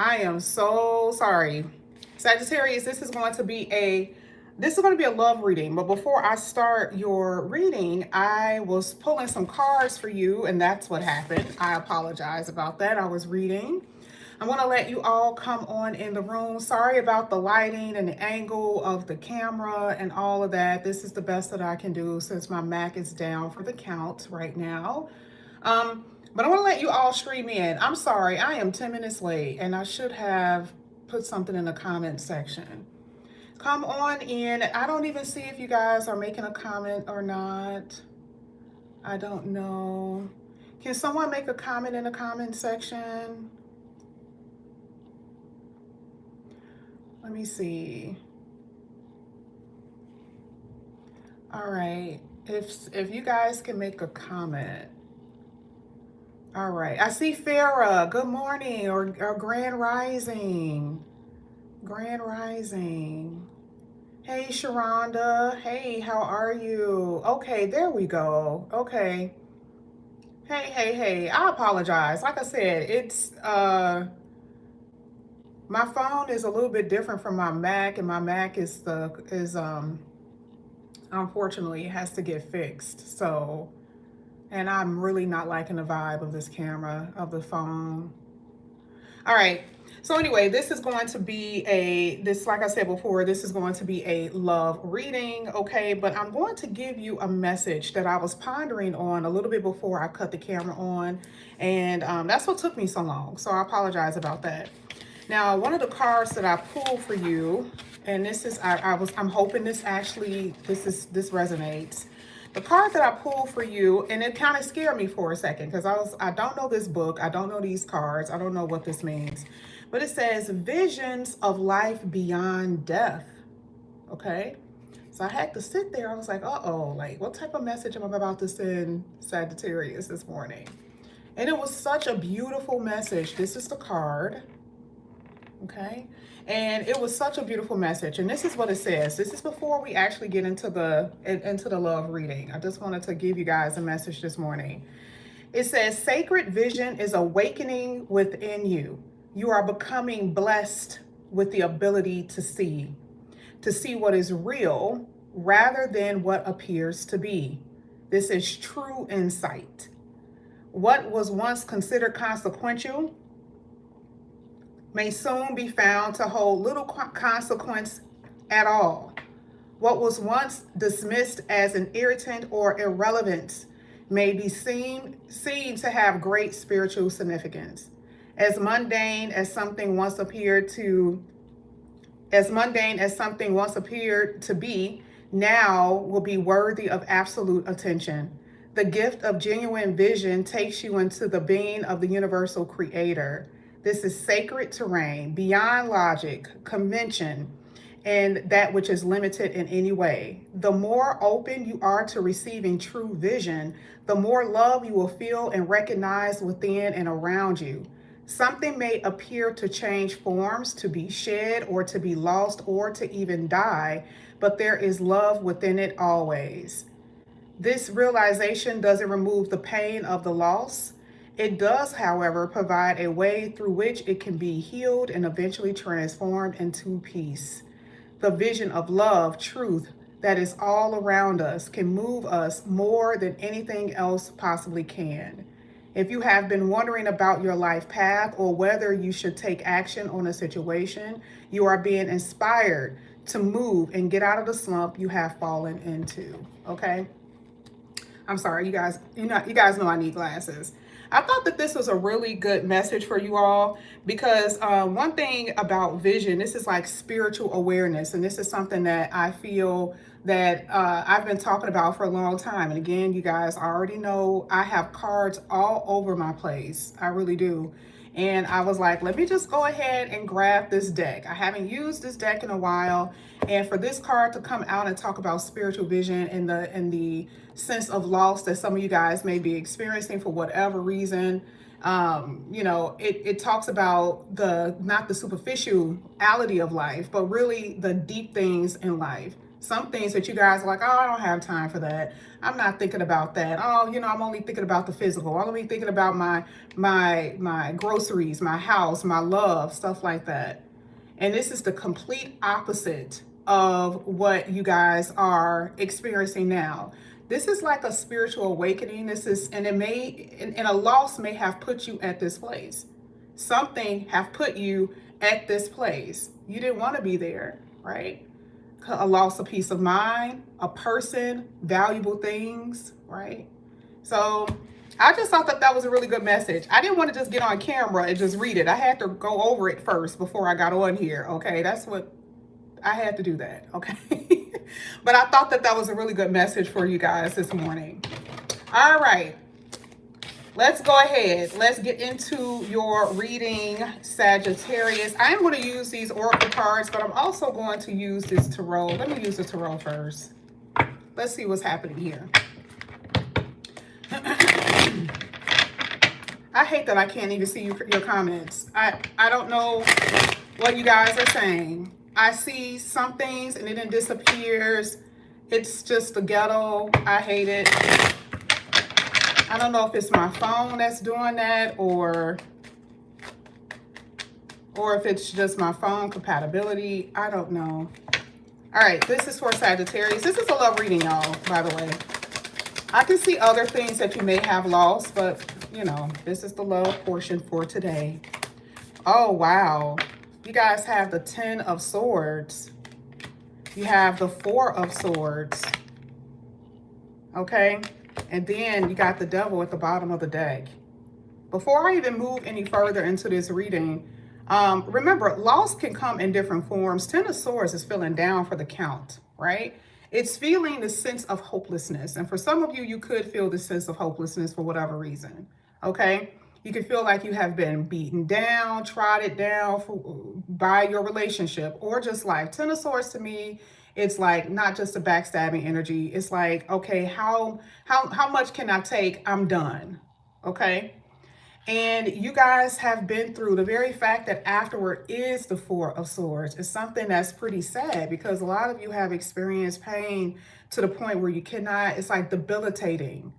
I am so sorry. Sagittarius, this is going to be a love reading, but before I start your reading, I was pulling some cards for you, and that's what happened. I apologize about that. I was reading. I want to let you all come on in the room. Sorry about the lighting and the angle of the camera and all of that. This is the best that I can do since my Mac is down for the count right now. But I want to let you all stream in. I'm sorry, I am 10 minutes late and I should have put something in the comment section. Come on in. I don't even see if you guys are making a comment or not. I don't know. Can someone make a comment in the comment section? Let me see. All right. If you guys can make a comment. All right. I see Farah. Good morning or Grand Rising. Grand Rising. Hey, Sharonda. Hey, how are you? Okay, there we go. Okay. Hey. I apologize. Like I said, it's my phone is a little bit different from my Mac, and my Mac is unfortunately it has to get fixed. So, and I'm really not liking the vibe of this camera of the phone. All right. So anyway, this is going to be like I said before, this is going to be a love reading, okay? But I'm going to give you a message that I was pondering on a little bit before I cut the camera on, and that's what took me so long. So I apologize about that. Now, one of the cards that I pulled for you, and this is I'm hoping this resonates. The card that I pulled for you, and it kind of scared me for a second because I don't know this book, I don't know these cards, I don't know what this means. But it says visions of life beyond death. Okay? So I had to sit there. I was like, uh-oh, like what type of message am I about to send Sagittarius this morning? And it was such a beautiful message. This is the card. Okay? And it was such a beautiful message. And this is what it says. This is before we actually get into the love reading. I just wanted to give you guys a message this morning. It says, sacred vision is awakening within you. You are becoming blessed with the ability to see what is real rather than what appears to be. This is true insight. What was once considered consequential may soon be found to hold little consequence at all. What was once dismissed as an irritant or irrelevance may be seen to have great spiritual significance. As mundane as something once appeared to be, now will be worthy of absolute attention. The gift of genuine vision takes you into the being of the universal creator. This is sacred terrain, beyond logic, convention, and that which is limited in any way. The more open you are to receiving true vision, the more love you will feel and recognize within and around you. Something may appear to change forms, to be shed, or to be lost, or to even die, but there is love within it always. This realization doesn't remove the pain of the loss. It does, however, provide a way through which it can be healed and eventually transformed into peace. The vision of love, truth, that is all around us can move us more than anything else possibly can. If you have been wondering about your life path or whether you should take action on a situation, you are being inspired to move and get out of the slump you have fallen into. Okay? I'm sorry, you guys. You guys know I need glasses. I thought that this was a really good message for you all because one thing about vision, this is like spiritual awareness, and this is something that I feel that I've been talking about for a long time. And again, you guys already know I have cards all over my place. I really do. And I was like, let me just go ahead and grab this deck. I haven't used this deck in a while. And for this card to come out and talk about spiritual vision and the sense of loss that some of you guys may be experiencing for whatever reason, it talks about not the superficiality of life, but really the deep things in life. Some things that you guys are like, oh, I don't have time for that. I'm not thinking about that. Oh, I'm only thinking about the physical. I'm only thinking about my groceries, my house, my love, stuff like that. And this is the complete opposite of what you guys are experiencing now. This is like a spiritual awakening. This is, and it may, and a loss may have put you at this place. Something have put you at this place. You didn't want to be there, right? A loss of peace of mind, a person, valuable things, right? So I just thought that that was a really good message. I didn't want to just get on camera and just read it. I had to go over it first before I got on here, okay? That's what I had to do that, okay? But I thought that that was a really good message for you guys this morning. All right. Let's go ahead. Let's get into your reading, Sagittarius. I am going to use these oracle cards, but I'm also going to use this tarot. Let me use the tarot first. Let's see what's happening here. I hate that I can't even see your comments. I don't know what you guys are saying. I see some things and it then disappears. It's just the ghetto. I hate it. I don't know if it's my phone that's doing that or if it's just my phone compatibility. I don't know. All right, this is for Sagittarius. This is a love reading, y'all, by the way. I can see other things that you may have lost, but, this is the love portion for today. Oh, wow. You guys have the 10 of Swords. You have the 4 of Swords. Okay? And then you got the Devil at the bottom of the deck. Before I even move any further into this reading, remember, loss can come in different forms. 10 of Swords is feeling down for the count, right? It's feeling the sense of hopelessness. And for some of you, you could feel the sense of hopelessness for whatever reason, okay? You can feel like you have been beaten down, trodden down by your relationship or just life. 10 of Swords to me, it's like not just a backstabbing energy. It's like, okay, how much can I take? I'm done, okay? And you guys have been through the very fact that afterward is the 4 of Swords. It's something that's pretty sad because a lot of you have experienced pain to the point where you cannot, it's like debilitating.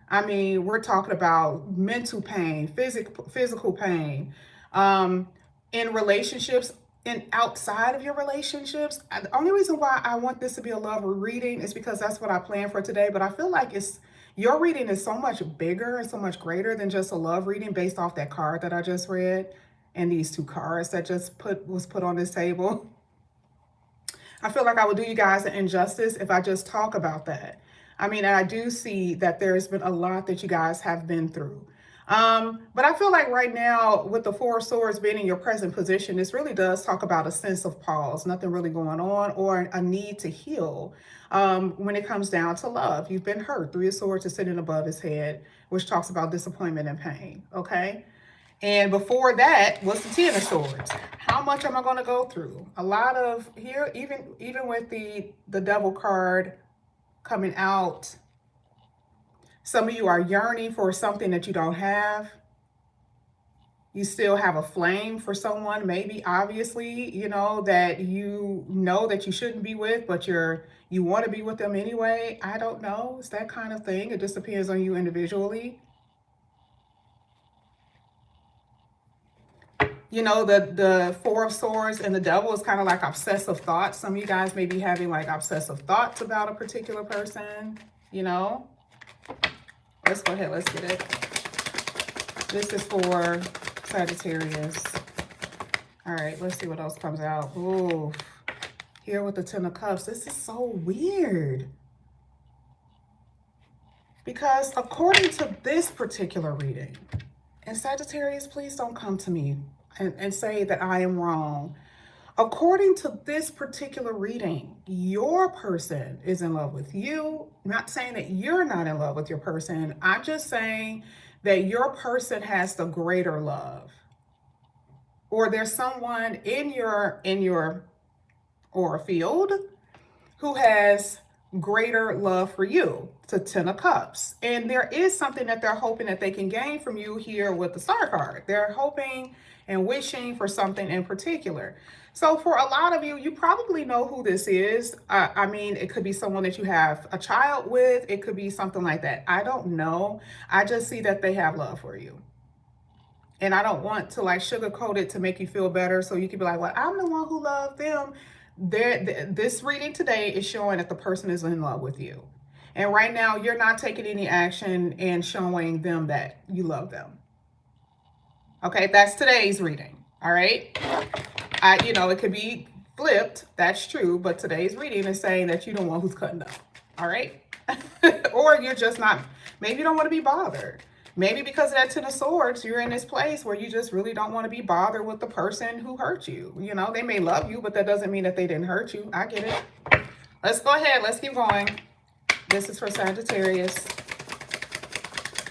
I mean, we're talking about mental pain, physical pain, in relationships and outside of your relationships. The only reason why I want this to be a love reading is because that's what I planned for today. But I feel like your reading is so much bigger and so much greater than just a love reading based off that card that I just read and these 2 cards that was put on this table. I feel like I would do you guys an injustice if I just talk about that. I mean, and I do see that there's been a lot that you guys have been through. But I feel like right now with the 4 of Swords being in your present position, this really does talk about a sense of pause, nothing really going on, or a need to heal when it comes down to love. You've been hurt. 3 of Swords is sitting above his head, which talks about disappointment and pain, okay? And before that was the 10 of Swords. How much am I going to go through? A lot of here, even with the Devil card coming out, some of you are yearning for something that you don't have. You still have a flame for someone, maybe, obviously, that that you shouldn't be with, but you want to be with them anyway. I don't know. It's that kind of thing. It just depends on you individually. The 4 of Swords and the Devil is kind of like obsessive thoughts. Some of you guys may be having like obsessive thoughts about a particular person, Let's go ahead. Let's get it. This is for Sagittarius. All right, let's see what else comes out. Ooh, here with the 10 of Cups. This is so weird. Because according to this particular reading, and Sagittarius, please don't come to me and say that I am wrong. According to this particular reading, your person is in love with you. I'm not saying that you're not in love with your person. I'm just saying that your person has the greater love. Or there's someone in your aura field who has greater love for you, to 10 of Cups. And there is something that they're hoping that they can gain from you here with the Star card. They're hoping and wishing for something in particular. So for a lot of you, you probably know who this is. I mean, it could be someone that you have a child with. It could be something like that. I don't know. I just see that they have love for you. And I don't want to like sugarcoat it to make you feel better. So you can be like, well, I'm the one who loved them. This reading today is showing that the person is in love with you. And right now, you're not taking any action and showing them that you love them. Okay, that's today's reading. All right. You know, it could be flipped. That's true. But today's reading is saying that you're the one who's cutting up. All right. Or you're just not, maybe you don't want to be bothered. Maybe because of that 10 of Swords, you're in this place where you just really don't want to be bothered with the person who hurt you. You know, they may love you, but that doesn't mean that they didn't hurt you. I get it. Let's go ahead. Let's keep going. This is for Sagittarius.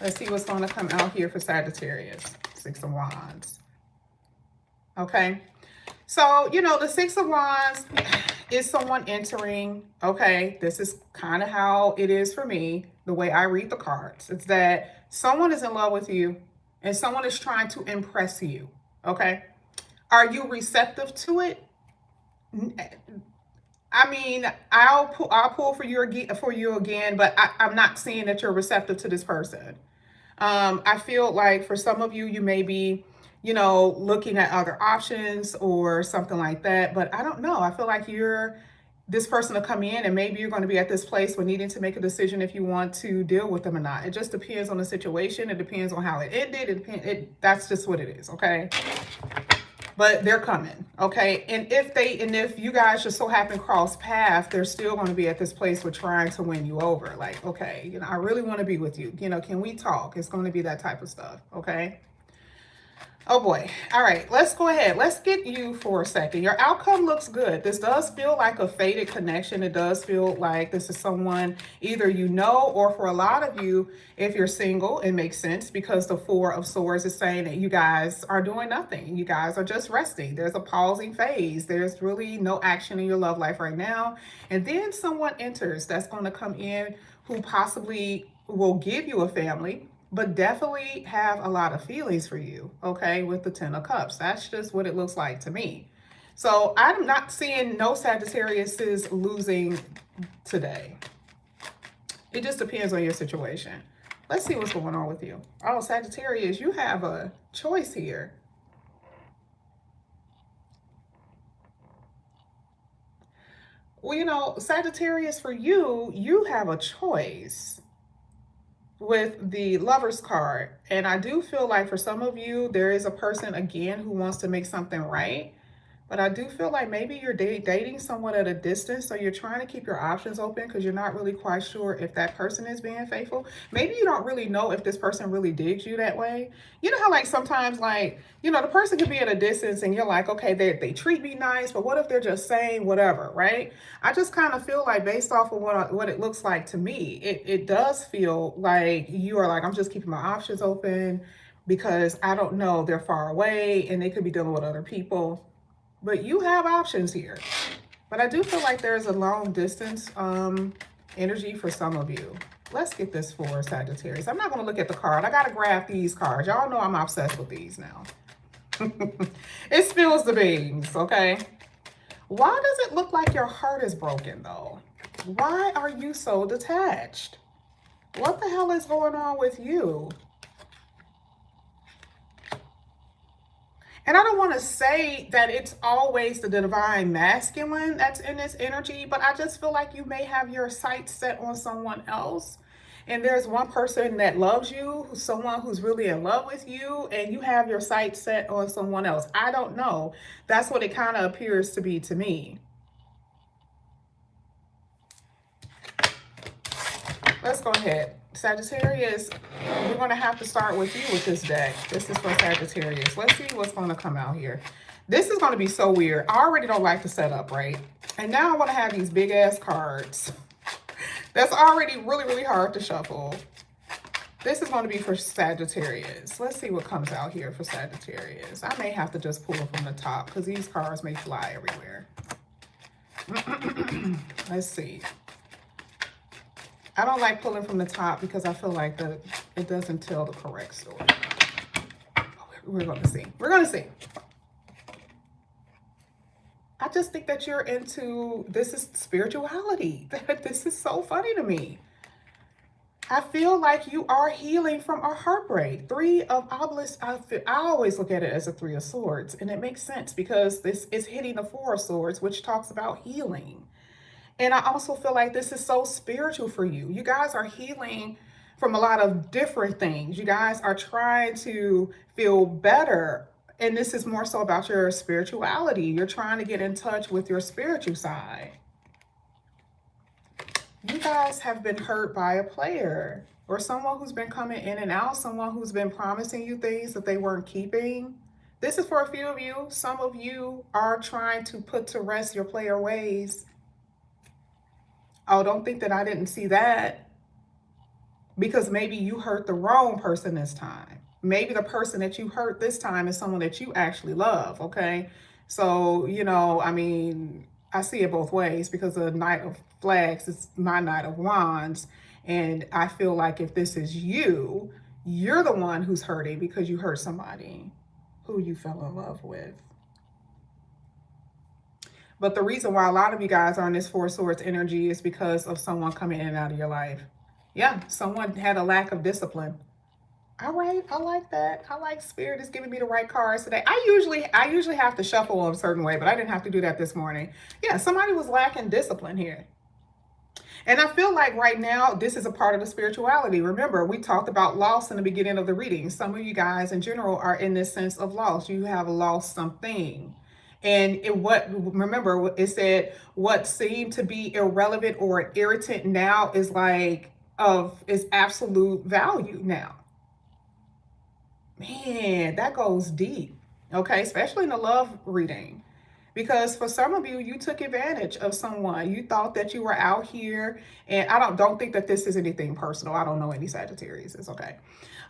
Let's see what's going to come out here for Sagittarius. 6 of Wands. Okay. So, you know, the 6 of Wands is someone entering. Okay. This is kind of how it is for me, the way I read the cards. It's that someone is in love with you and someone is trying to impress you. Okay. Are you receptive to it? I mean, I'll pull for you again, but I'm not seeing that you're receptive to this person. I feel like for some of you, you may be, you know, looking at other options or something like that, but I don't know. I feel like this person to come in and maybe you're going to be at this place where needing to make a decision if you want to deal with them or not. It just depends on the situation. It depends on how it ended. That's just what it is. Okay. But they're coming. Okay. And if you guys just so happen to cross paths, they're still going to be at this place with trying to win you over. Like, okay, you know, I really want to be with you. You know, can we talk? It's going to be that type of stuff. Okay. Oh boy. All right, let's go ahead. Let's get you for a second. Your outcome looks good. This does feel like a fated connection. It does feel like this is someone either you know, or for a lot of you, if you're single, it makes sense because the 4 of Swords is saying that you guys are doing nothing. You guys are just resting. There's a pausing phase. There's really no action in your love life right now. And then someone enters that's going to come in who possibly will give you a family, but definitely have a lot of feelings for you, okay, with the 10 of Cups. That's just what it looks like to me. So I'm not seeing no Sagittariuses losing today. It just depends on your situation. Let's see what's going on with you. Oh, Sagittarius, you have a choice here. Well, you know, Sagittarius, for you, you have a choice with the Lover's card. And I do feel like for some of you, there is a person again who wants to make something right. But I do feel like maybe you're dating someone at a distance, so you're trying to keep your options open because you're not really quite sure if that person is being faithful. Maybe you don't really know if this person really digs you that way. You know how like sometimes like, you know, the person could be at a distance and you're like, okay, they treat me nice, but what if they're just saying whatever, right? I just kind of feel like based off of what it looks like to me, it does feel like you are like, I'm just keeping my options open because I don't know, they're far away and they could be dealing with other people. But you have options here. But I do feel like there's a long distance energy for some of you. Let's get this for Sagittarius. I'm not going to look at the card. I got to grab these cards. Y'all know I'm obsessed with these now. It spills the beans, okay? Why does it look like your heart is broken, though? Why are you so detached? What the hell is going on with you? And I don't want to say that it's always the divine masculine that's in this energy, but I just feel like you may have your sights set on someone else. And there's one person that loves you, someone who's really in love with you, and you have your sights set on someone else. I don't know. That's what it kind of appears to be to me. Let's go ahead. Sagittarius, we're going to have to start with you with this deck. This is for Sagittarius. Let's see what's going to come out here. This is going to be so weird. I already don't like the setup, right? And now I want to have these big ass cards. That's already really, really hard to shuffle. This is going to be for Sagittarius. Let's see what comes out here for Sagittarius. I may have to just pull from the top because these cards may fly everywhere. Let's see. I don't like pulling from the top because I feel like it doesn't tell the correct story. We're going to see. We're going to see. I just think that you're into, this is spirituality. This is so funny to me. I feel like you are healing from a heartbreak. Three of obelisks, I always look at it as a three of swords. And it makes sense because this is hitting the four of swords, which talks about healing. And I also feel like this is so spiritual for you. You guys are healing from a lot of different things. You guys are trying to feel better. And this is more so about your spirituality. You're trying to get in touch with your spiritual side. You guys have been hurt by a player or someone who's been coming in and out, someone who's been promising you things that they weren't keeping. This is for a few of you. Some of you are trying to put to rest your player ways. Oh, don't think that I didn't see that, because maybe you hurt the wrong person this time. Maybe the person that you hurt this time is someone that you actually love, okay? So, you know, I mean, I see it both ways because the Knight of Flags is my Knight of Wands. And I feel like if this is you, you're the one who's hurting because you hurt somebody who you fell in love with. But the reason why a lot of you guys are in this Four Swords energy is because of someone coming in and out of your life. Yeah, someone had a lack of discipline. All right, I like that. I like Spirit is giving me the right cards today. I usually have to shuffle a certain way, but I didn't have to do that this morning. Yeah, somebody was lacking discipline here. And I feel like right now, this is a part of the spirituality. Remember, we talked about loss in the beginning of the reading. Some of you guys in general are in this sense of loss. You have lost something. And remember, it said what seemed to be irrelevant or an irritant now is is absolute value now. Man, that goes deep. Okay, especially in the love reading. Because for some of you, you took advantage of someone. You thought that you were out here, and I don't think that this is anything personal. I don't know any Sagittarius. It's okay.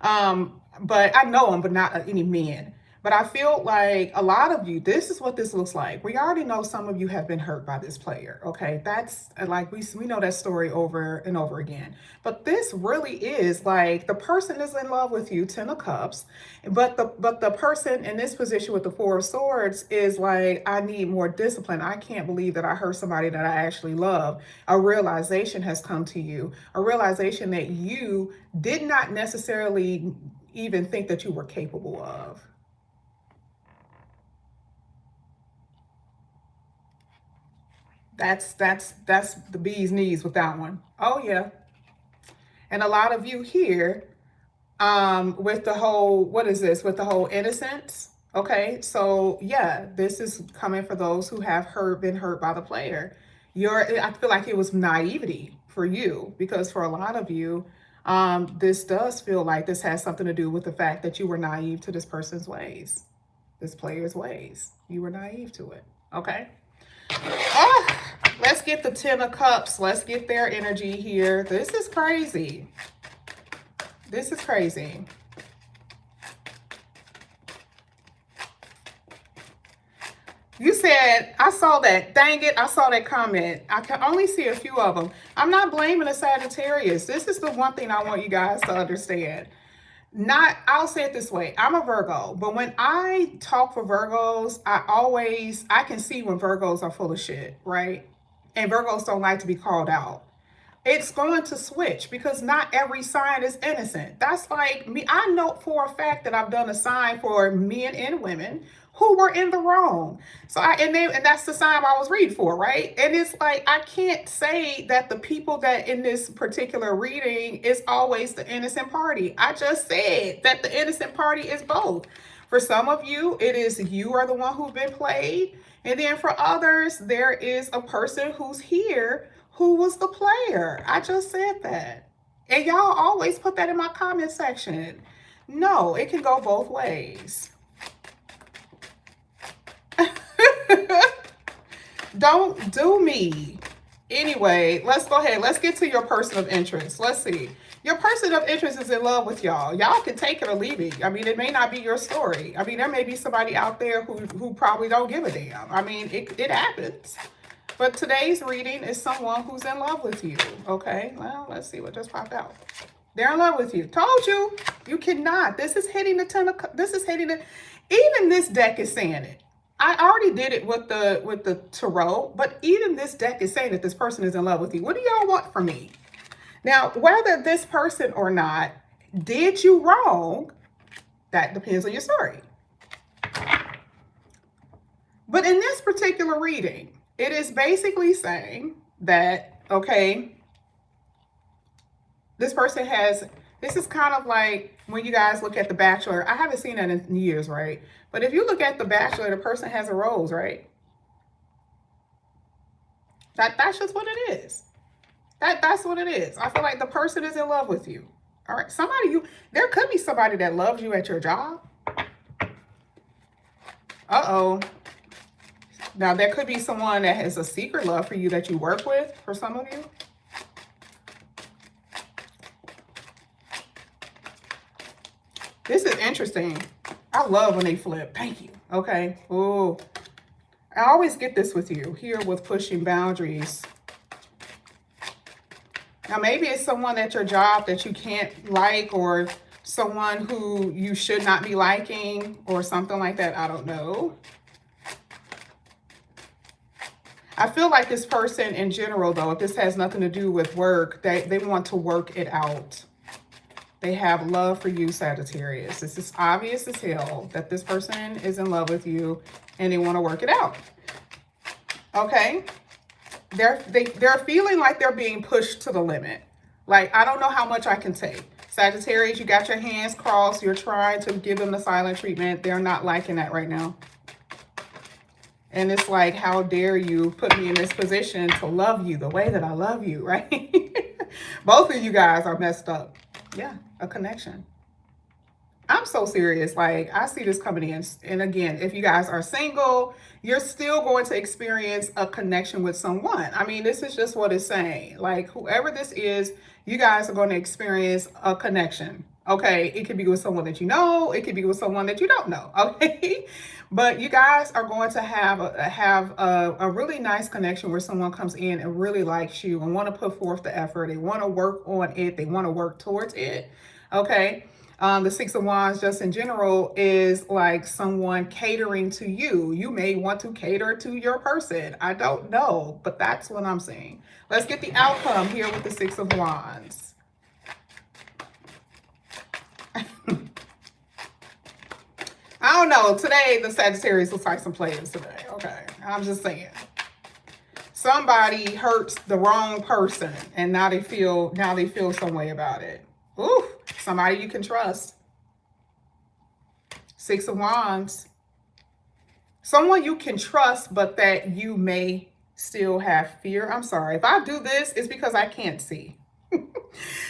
But I know them, but not any men. But I feel like a lot of you, this is what this looks like. We already know some of you have been hurt by this player, okay? That's like, we know that story over and over again. But this really is like, the person is in love with you, 10 of Cups, but the person in this position with the Four of Swords is like, I need more discipline. I can't believe that I hurt somebody that I actually love. A realization has come to you, a realization that you did not necessarily even think that you were capable of. That's the bee's knees with that one. Oh yeah. And a lot of you here, with the whole, what is this? With the whole innocence. Okay, so yeah, this is coming for those who have been hurt by the player. I feel like it was naivety for you, because for a lot of you, this does feel like this has something to do with the fact that you were naive to this person's ways, this player's ways. You were naive to it. Okay. Let's get the 10 of Cups. Let's get their energy here. This is crazy. This is crazy. You said, I saw that. Dang it, I saw that comment. I can only see a few of them. I'm not blaming the Sagittarius. This is the one thing I want you guys to understand. I'll say it this way. I'm a Virgo, but when I talk for Virgos, I can see when Virgos are full of shit, right? And Virgos don't like to be called out. It's going to switch because not every sign is innocent. That's like me. I know for a fact that I've done a sign for men and women who were in the wrong. So and that's the sign I was reading for, right? And it's like, I can't say that the people that in this particular reading is always the innocent party. I just said that the innocent party is both. For some of you, it is you are the one who's been played. And then for others, there is a person who's here who was the player. I just said that. And y'all always put that in my comment section. No, it can go both ways. Don't do me. Anyway, let's go ahead. Let's get to your person of interest. Let's see. Your person of interest is in love with y'all. Y'all can take it or leave it. I mean, it may not be your story. I mean, there may be somebody out there who probably don't give a damn. I mean, it happens. But today's reading is someone who's in love with you. Okay, well, let's see what just popped out. They're in love with you. Told you, you cannot. This is hitting the 10 of, this is hitting the, even this deck is saying it. I already did it with the tarot, but even this deck is saying that this person is in love with you. What do y'all want from me? Now, whether this person or not did you wrong, that depends on your story. But in this particular reading, it is basically saying that, okay, this person has, this is kind of like when you guys look at The Bachelor. I haven't seen that in years, right? But if you look at The Bachelor, the person has a rose, right? That's just what it is. That's what it is. I feel like the person is in love with you. All right, there could be somebody that loves you at your job. Uh-oh. Now, there could be someone that has a secret love for you that you work with, for some of you. This is interesting. I love when they flip. Thank you. Okay. Oh, I always get this with you here with pushing boundaries. Now, maybe it's someone at your job that you can't like, or someone who you should not be liking, or something like that. I don't know. I feel like this person in general, though, if this has nothing to do with work, they want to work it out. They have love for you, Sagittarius. This is obvious as hell that this person is in love with you and they want to work it out. Okay? They're feeling like they're being pushed to the limit. Like, I don't know how much I can take. Sagittarius, you got your hands crossed. You're trying to give them the silent treatment. They're not liking that right now. And it's like, how dare you put me in this position to love you the way that I love you, right? Both of you guys are messed up. Yeah, a connection. I'm so serious. Like, I see this coming in. And again, if you guys are single, you're still going to experience a connection with someone. I mean, this is just what it's saying. Like, whoever this is, you guys are going to experience a connection. Okay, it could be with someone that you know. It could be with someone that you don't know. Okay, but you guys are going to have a really nice connection where someone comes in and really likes you and want to put forth the effort. They want to work on it. They want to work towards it. Okay. The Six of Wands, just in general, is like someone catering to you. You may want to cater to your person. I don't know, but that's what I'm seeing. Let's get the outcome here with the Six of Wands. I don't know. Today, the Sagittarius looks like some players today. Okay. I'm just saying. Somebody hurts the wrong person and now they feel some way about it. Ooh, somebody you can trust. Six of Wands. Someone you can trust, but that you may still have fear. I'm sorry. If I do this, it's because I can't see.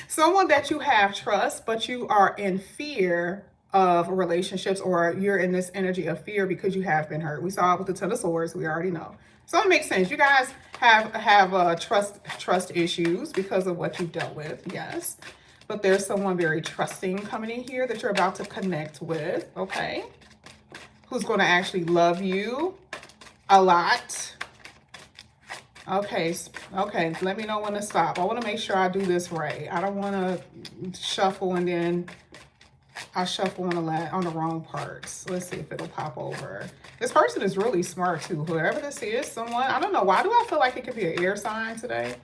Someone that you have trust, but you are in fear of relationships, or you're in this energy of fear because you have been hurt. We saw it with the Ten of Swords. We already know. So it makes sense. You guys have trust issues because of what you've dealt with. Yes. But there's someone very trusting coming in here that you're about to connect with. Okay. Who's going to actually love you a lot. Okay. Okay. Let me know when to stop. I want to make sure I do this right. I don't want to shuffle and then I shuffle on the wrong parts. Let's see if it'll pop over. This person is really smart too. Whoever this is, someone, I don't know. Why do I feel like it could be an air sign today?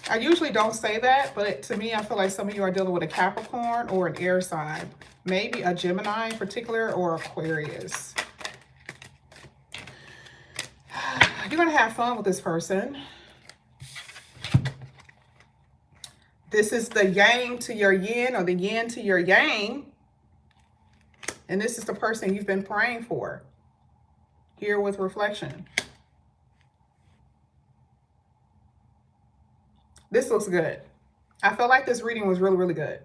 I usually don't say that, but to me, I feel like some of you are dealing with a Capricorn or an air sign. Maybe a Gemini in particular, or Aquarius. You're going to have fun with this person. This is the yang to your yin, or the yin to your yang. And this is the person you've been praying for. Here with reflection. This looks good. I felt like this reading was really, really good.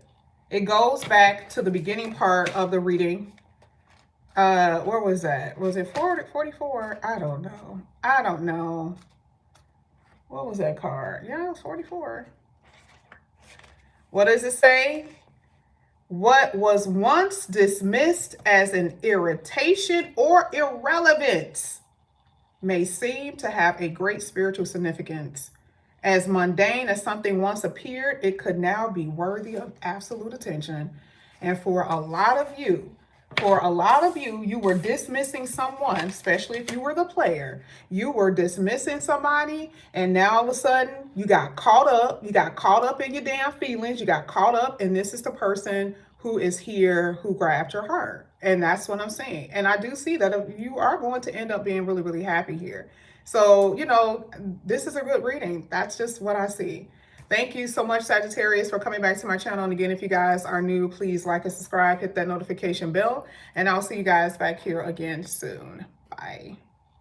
It goes back to the beginning part of the reading. Where was that? Was it 44? I don't know. I don't know. What was that card? Yeah, it was 44. What does it say? What was once dismissed as an irritation or irrelevance may seem to have a great spiritual significance. As mundane as something once appeared, it could now be worthy of absolute attention. And for a lot of you, you were dismissing someone, especially if you were the player. You were dismissing somebody, and now all of a sudden you got caught up. You got caught up in your damn feelings. You got caught up, and this is the person who is here who grabbed your heart. And that's what I'm saying. And I do see that you are going to end up being really, really happy here. So, this is a good reading. That's just what I see. Thank you so much, Sagittarius, for coming back to my channel. And again, if you guys are new, please like and subscribe, hit that notification bell, and I'll see you guys back here again soon. Bye.